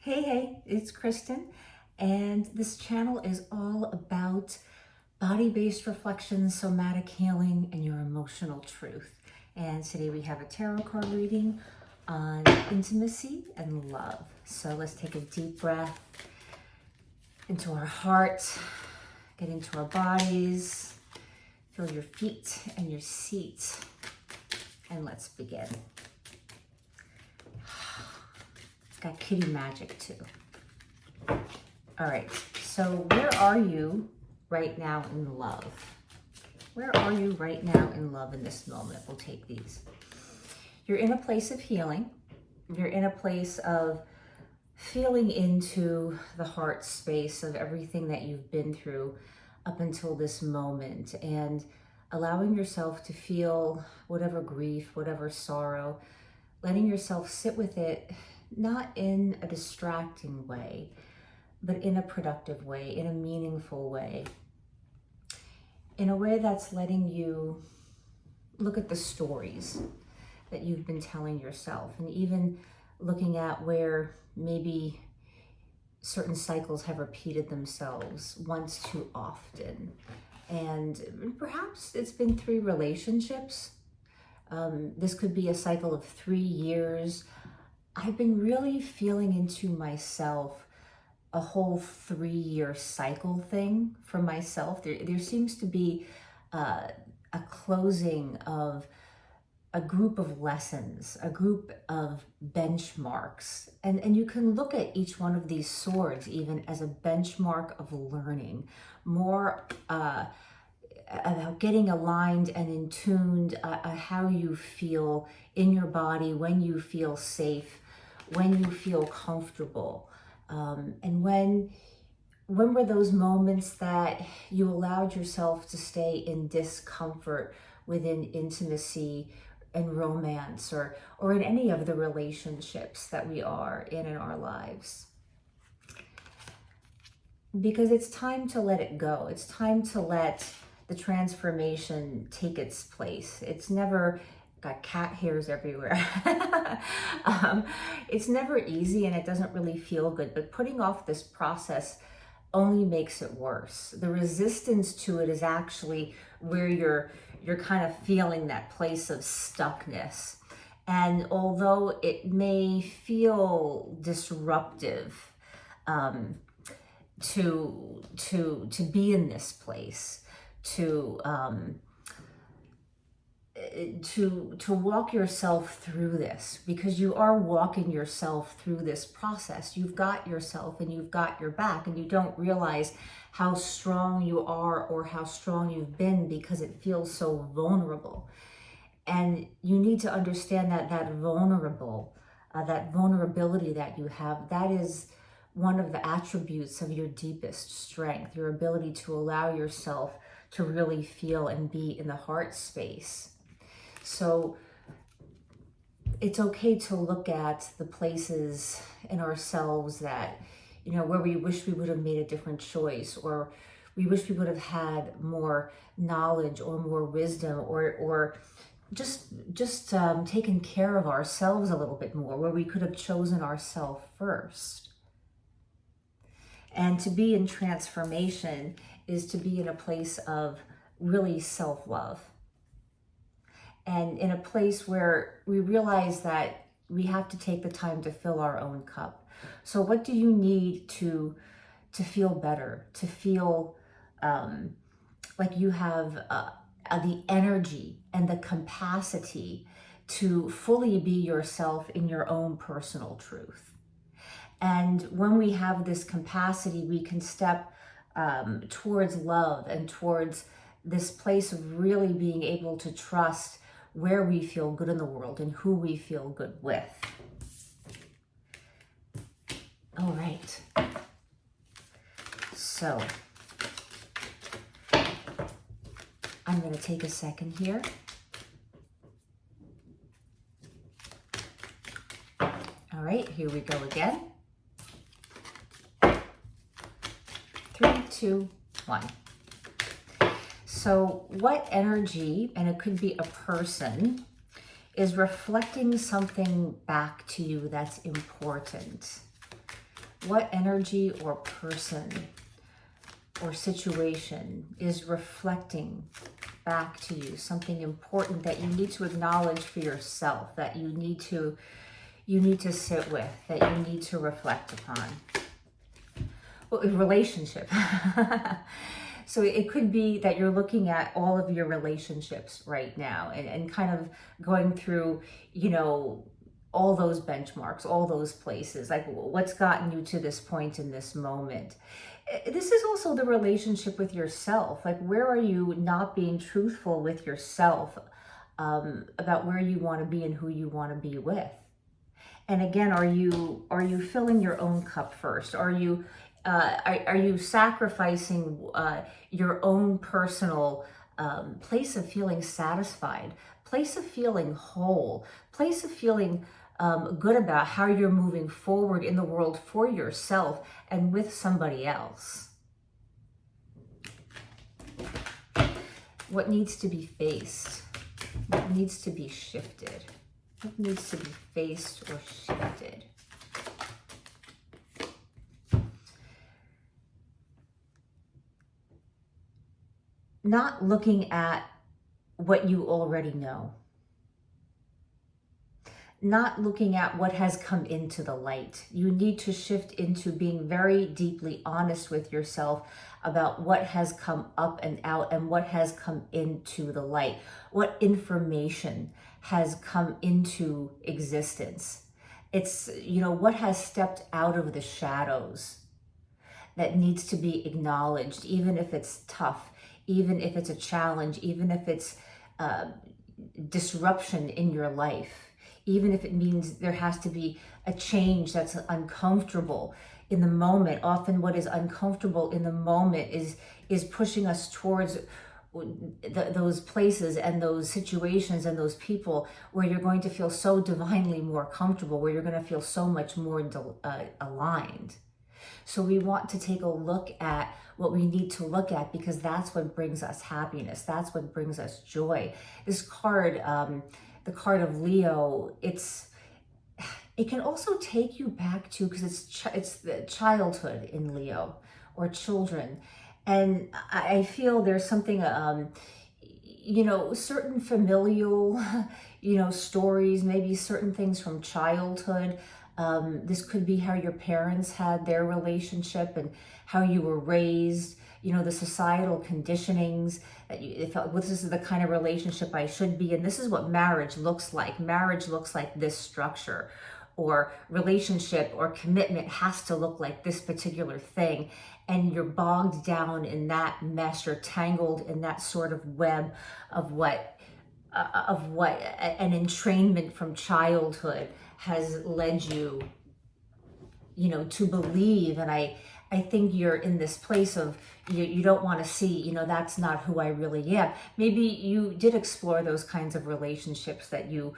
Hey, it's Kristen, and this channel is all about body-based reflections, somatic healing, and your emotional truth. And today we have a tarot card reading on intimacy and love. So let's take a deep breath into our heart, get into our bodies, feel your feet and your seat, and let's begin. Got kitty magic too. All right, so where are you right now in love? Where are you right now in love in this moment? We'll take these. You're in a place of healing. You're in a place of feeling into the heart space of everything that you've been through up until this moment and allowing yourself to feel whatever grief, whatever sorrow, letting yourself sit with it, not in a distracting way, but in a productive way, in a meaningful way, in a way that's letting you look at the stories that you've been telling yourself, and even looking at where maybe certain cycles have repeated themselves once too often. And perhaps it's been 3 relationships. This could be a cycle of 3 years. I've been really feeling into myself a whole 3-year cycle thing for myself. There seems to be a closing of a group of lessons, a group of benchmarks. And you can look at each one of these swords even as a benchmark of learning, more about getting aligned and in tuned, how you feel in your body, when you feel safe, when you feel comfortable. And when were those moments that you allowed yourself to stay in discomfort within intimacy and romance, or in any of the relationships that we are in our lives? Because it's time to let it go. It's time to let the transformation take its place. It's never got cat hairs everywhere. It's never easy and it doesn't really feel good, but putting off this process only makes it worse. The resistance to it is actually where you're kind of feeling that place of stuckness. And although it may feel disruptive to be in this place, to walk yourself through this, because you are walking yourself through this process. You've got yourself and you've got your back, and you don't realize how strong you are or how strong you've been because it feels so vulnerable. And you need to understand that that vulnerability that you have, that is one of the attributes of your deepest strength, your ability to allow yourself to really feel and be in the heart space. So it's okay to look at the places in ourselves that, where we wish we would have made a different choice, or we wish we would have had more knowledge or more wisdom, or just taken care of ourselves a little bit more, where we could have chosen ourselves first. And to be in transformation is to be in a place of really self-love. And in a place where we realize that we have to take the time to fill our own cup. So what do you need to feel better, to feel like you have the energy and the capacity to fully be yourself in your own personal truth? And when we have this capacity, we can step towards love and towards this place of really being able to trust where we feel good in the world and who we feel good with. All right. So I'm going to take a second here. All right, here we go again. 3, 2, 1. So what energy, and it could be a person, is reflecting something back to you that's important? What energy or person or situation is reflecting back to you something important that you need to acknowledge for yourself, that you need to sit with, that you need to reflect upon? Well, a relationship. So it could be that you're looking at all of your relationships right now and kind of going through, all those benchmarks, all those places, like what's gotten you to this point in this moment. This is also the relationship with yourself. Like, where are you not being truthful with yourself about where you want to be and who you want to be with? And again, are you filling your own cup first? Are you sacrificing your own personal place of feeling satisfied, place of feeling whole, place of feeling good about how you're moving forward in the world for yourself and with somebody else? What needs to be faced? What needs to be shifted? What needs to be faced or shifted? Not looking at what you already know. Not looking at what has come into the light. You need to shift into being very deeply honest with yourself about what has come up and out and what has come into the light. What information has come into existence. It's, what has stepped out of the shadows that needs to be acknowledged, even if it's tough, even if it's a challenge, even if it's disruption in your life. Even if it means there has to be a change that's uncomfortable in the moment. Often what is uncomfortable in the moment is pushing us towards those places and those situations and those people where you're going to feel so divinely more comfortable, where you're going to feel so much more aligned. So we want to take a look at what we need to look at, because that's what brings us happiness. That's what brings us joy. This card, the card of Leo, it can also take you back to, because it's the childhood in Leo, or children. And I feel there's something, certain familial, stories, maybe certain things from childhood. This could be how your parents had their relationship and how you were raised, the societal conditionings that you felt, well, this is the kind of relationship I should be, and this is what marriage looks like. Marriage looks like this structure, or relationship or commitment has to look like this particular thing. And you're bogged down in that mesh, or tangled in that sort of web of what an entrainment from childhood has led you, to believe. And I think you're in this place of you don't want to see, that's not who I really am. Maybe you did explore those kinds of relationships that you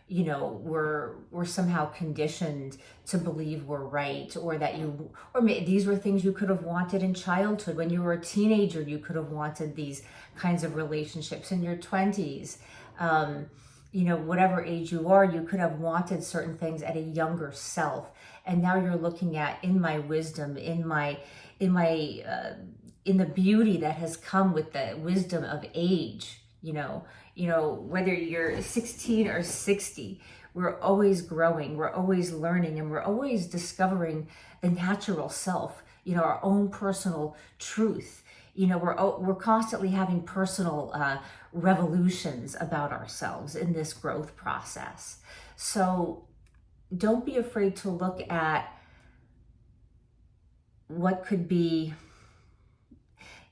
were somehow conditioned to believe were right, or that these were things you could have wanted in childhood. When you were a teenager, you could have wanted these kinds of relationships. In your 20s, whatever age you are, you could have wanted certain things at a younger self. And now you're looking at, in my wisdom, in the beauty that has come with the wisdom of age, whether you're 16 or 60, we're always growing, we're always learning, and we're always discovering the natural self, our own personal truth. We're constantly having personal revolutions about ourselves in this growth process. So don't be afraid to look at what could be,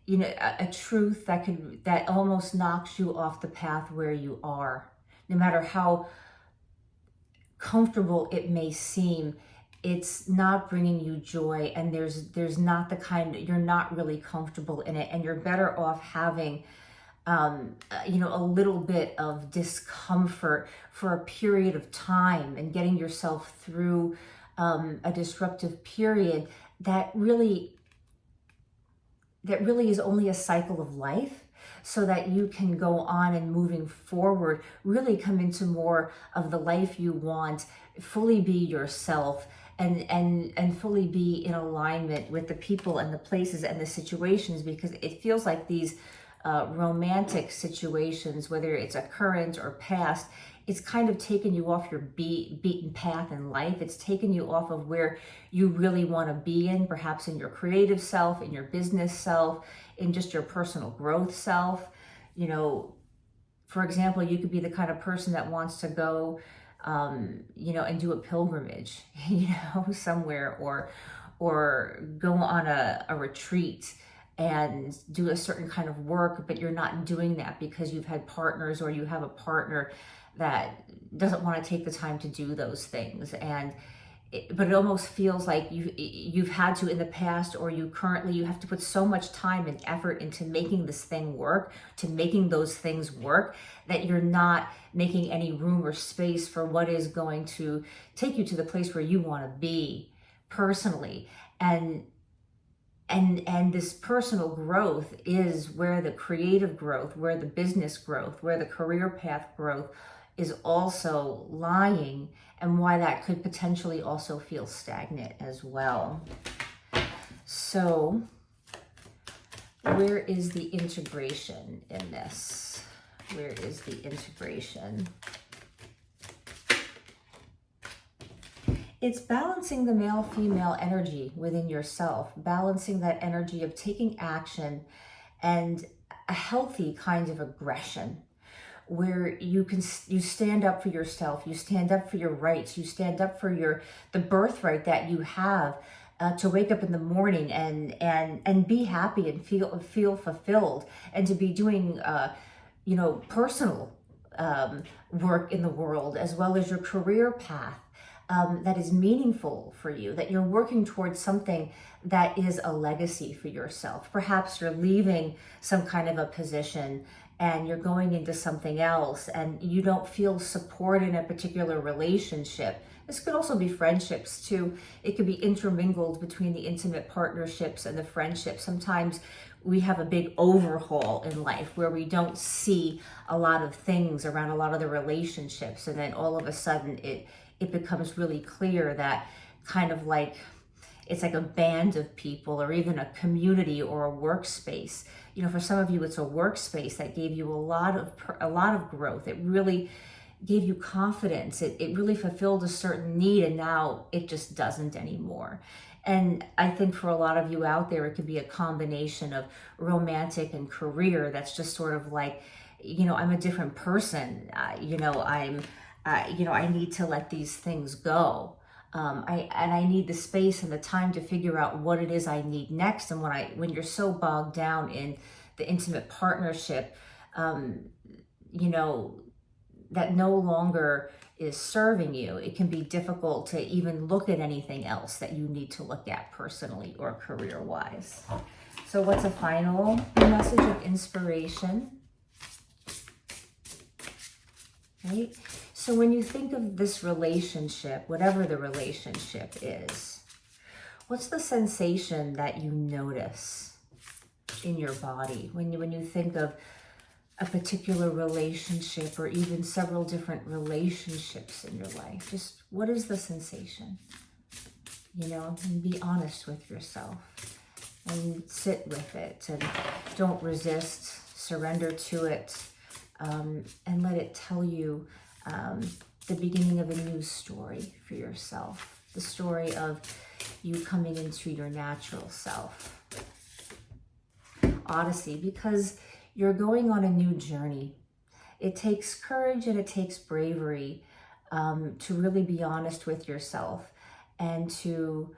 a truth that almost knocks you off the path where you are. No matter how comfortable it may seem, it's not bringing you joy, and there's not you're not really comfortable in it, and you're better off having a little bit of discomfort for a period of time, and getting yourself through a disruptive period that really is only a cycle of life, so that you can go on and moving forward, really come into more of the life you want, fully be yourself, and fully be in alignment with the people and the places and the situations, because it feels like these romantic situations, whether it's a current or past, it's kind of taken you off your beaten path in life. It's taken you off of where you really want to be in, perhaps in your creative self, in your business self, in just your personal growth self. You know, for example, you could be the kind of person that wants to go, you know, and do a pilgrimage, you know, somewhere, or go on a retreat and do a certain kind of work, but you're not doing that because you've had partners, or you have a partner that doesn't want to take the time to do those things. But it almost feels like you've had to in the past, or you have to put so much time and effort into making this thing work, to making those things work, that you're not making any room or space for what is going to take you to the place where you want to be personally. And this personal growth is where the creative growth, where the business growth, where the career path growth is also lying, and why that could potentially also feel stagnant as well. So where is the integration in this? Where is the integration? It's balancing the male-female energy within yourself, balancing that energy of taking action and a healthy kind of aggression, where you stand up for yourself, you stand up for your rights, you stand up for the birthright that you have, to wake up in the morning and be happy and feel fulfilled, and to be doing you know, personal work in the world, as well as your career path that is meaningful for you, that you're working towards something that is a legacy for yourself. Perhaps you're leaving some kind of a position and you're going into something else, and you don't feel support in a particular relationship. This could also be friendships too. It could be intermingled between the intimate partnerships and the friendships. Sometimes we have a big overhaul in life where we don't see a lot of things around a lot of the relationships, and then all of a sudden it becomes really clear that kind of like it's like a band of people, or even a community or a workspace. You know, for some of you, it's a workspace that gave you a lot of growth. It really gave you confidence. It really fulfilled a certain need, and now it just doesn't anymore. And I think for a lot of you out there, it could be a combination of romantic and career that's just sort of like, you know, I'm a different person. You know, I need to let these things go. I need the space and the time to figure out what it is I need next. And when you're so bogged down in the intimate partnership, you know, that no longer is serving you, it can be difficult to even look at anything else that you need to look at personally or career-wise. So what's a final message of inspiration? Right? So when you think of this relationship, whatever the relationship is, what's the sensation that you notice in your body when you think of a particular relationship, or even several different relationships in your life? Just what is the sensation? You know, and be honest with yourself and sit with it, and don't resist, surrender to it, and let it tell you the beginning of a new story for yourself, the story of you coming into your natural self. Odyssey, because you're going on a new journey. It takes courage and it takes bravery to really be honest with yourself, and to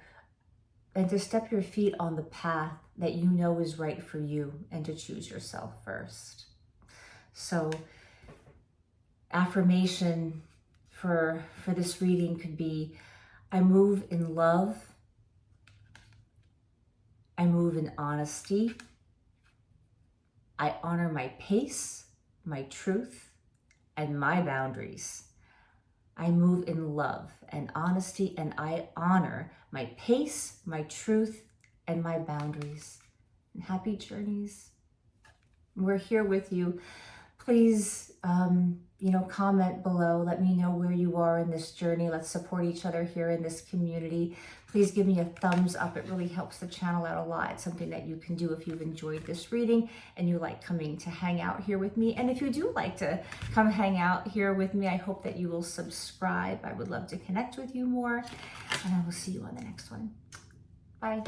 step your feet on the path that you know is right for you, and to choose yourself first. So affirmation for this reading could be, I move in love, I move in honesty, I honor my pace, my truth, and my boundaries. I move in love and honesty, and I honor my pace, my truth, and my boundaries. And happy journeys. We're here with you. Please, comment below. Let me know where you are in this journey. Let's support each other here in this community. Please give me a thumbs up. It really helps the channel out a lot. It's something that you can do if you've enjoyed this reading and you like coming to hang out here with me. And if you do like to come hang out here with me, I hope that you will subscribe. I would love to connect with you more. And I will see you on the next one. Bye.